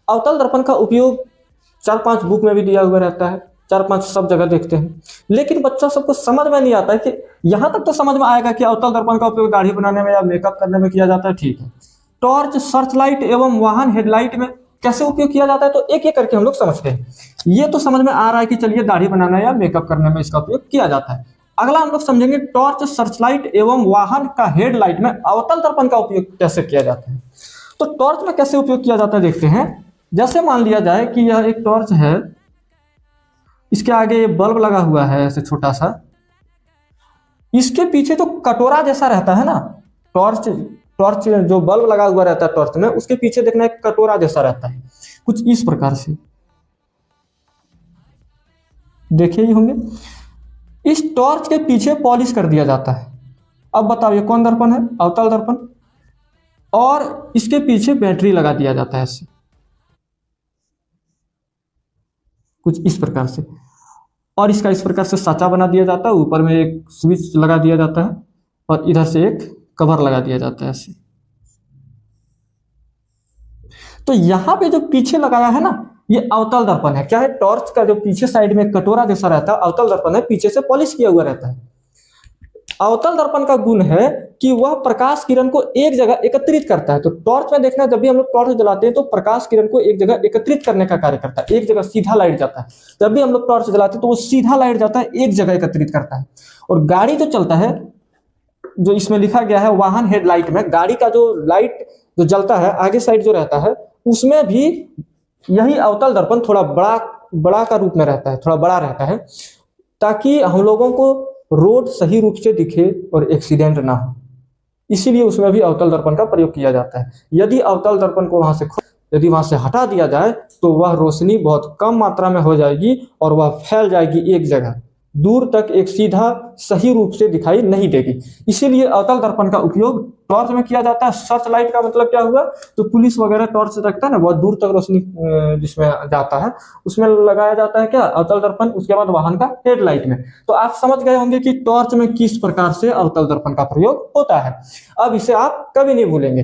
अवतल दर्पण का उपयोग 4-5 बुक में भी दिया हुआ रहता है, 4-5 सब जगह देखते हैं, लेकिन बच्चा सबको समझ में नहीं आता है कि यहाँ तक तो समझ में आएगा कि अवतल दर्पण का उपयोग दाढ़ी बनाने में या मेकअप करने में किया जाता है, ठीक है। टॉर्च, सर्च लाइट एवं वाहन हेडलाइट में कैसे उपयोग किया जाता है, तो एक एक करके हम लोग समझते हैं। ये तो समझ में आ रहा है कि चलिए दाढ़ी बनाना या मेकअप करने में इसका उपयोग किया जाता है। अगला हम लोग समझेंगे टॉर्च, सर्च लाइट एवं वाहन का हेडलाइट में अवतल दर्पण का उपयोग कैसे किया जाता है। तो टॉर्च में कैसे उपयोग किया जाता है देखते हैं। जैसे मान लिया जाए कि यह एक टॉर्च है, इसके आगे बल्ब लगा हुआ है ऐसे छोटा सा, इसके पीछे तो कटोरा जैसा रहता है ना, टॉर्च टॉर्च जो बल्ब लगा हुआ रहता है टॉर्च में, उसके पीछे देखना एक कटोरा जैसा रहता है, कुछ इस प्रकार से देखे ही होंगे। इस टॉर्च के पीछे पॉलिश कर दिया जाता है। अब बताओ ये कौन दर्पण है, अवतल दर्पण। और इसके पीछे बैटरी लगा दिया जाता है ऐसे, कुछ इस प्रकार से, और इसका इस प्रकार से साचा बना दिया जाता है, ऊपर में एक स्विच लगा दिया जाता है और इधर से एक कवर लगा दिया जाता है ऐसे। तो यहां पे जो पीछे लगाया है ना, ये अवतल दर्पण है। क्या है, टॉर्च का जो पीछे साइड में कटोरा जैसा रहता है अवतल दर्पण है, पीछे से पॉलिश किया हुआ रहता है। अवतल दर्पण का गुण है कि वह प्रकाश किरण को एक जगह एकत्रित करता है। तो टॉर्च में देखना, जब भी हम लोग टॉर्च जलाते हैं तो प्रकाश किरण को एक जगह एकत्रित करने का कार्य करता है, एक जगह सीधा लाइट जाता है। जब भी हम लोग टॉर्च जलाते हैं तो वो सीधा लाइट जाता है, एक जगह एकत्रित करता है। और गाड़ी जो चलता है, जो इसमें लिखा गया है वाहन हेडलाइट में, गाड़ी का जो लाइट जो जलता है आगे साइड जो रहता है, उसमें भी यही अवतल दर्पण थोड़ा बड़ा बड़ा का रूप में रहता है, थोड़ा बड़ा रहता है, ताकि हम लोगों को रोड सही रूप से दिखे और एक्सीडेंट ना हो। इसीलिए उसमें भी अवतल दर्पण का प्रयोग किया जाता है। यदि अवतल दर्पण को यदि वहां से हटा दिया जाए तो वह रोशनी बहुत कम मात्रा में हो जाएगी और वह फैल जाएगी एक जगह, दूर तक एक सीधा सही रूप से दिखाई नहीं देगी। इसीलिए अवतल दर्पण का उपयोग टॉर्च में किया जाता है। सर्च लाइट का मतलब क्या हुआ, तो पुलिस वगैरह टॉर्च रखता है ना, बहुत दूर तक रोशनी जिसमें जाता है, उसमें लगाया जाता है क्या, अवतल दर्पण। उसके बाद वाहन का हेडलाइट में। तो आप समझ गए होंगे कि टॉर्च में किस प्रकार से अवतल दर्पण का प्रयोग होता है। अब इसे आप कभी नहीं भूलेंगे।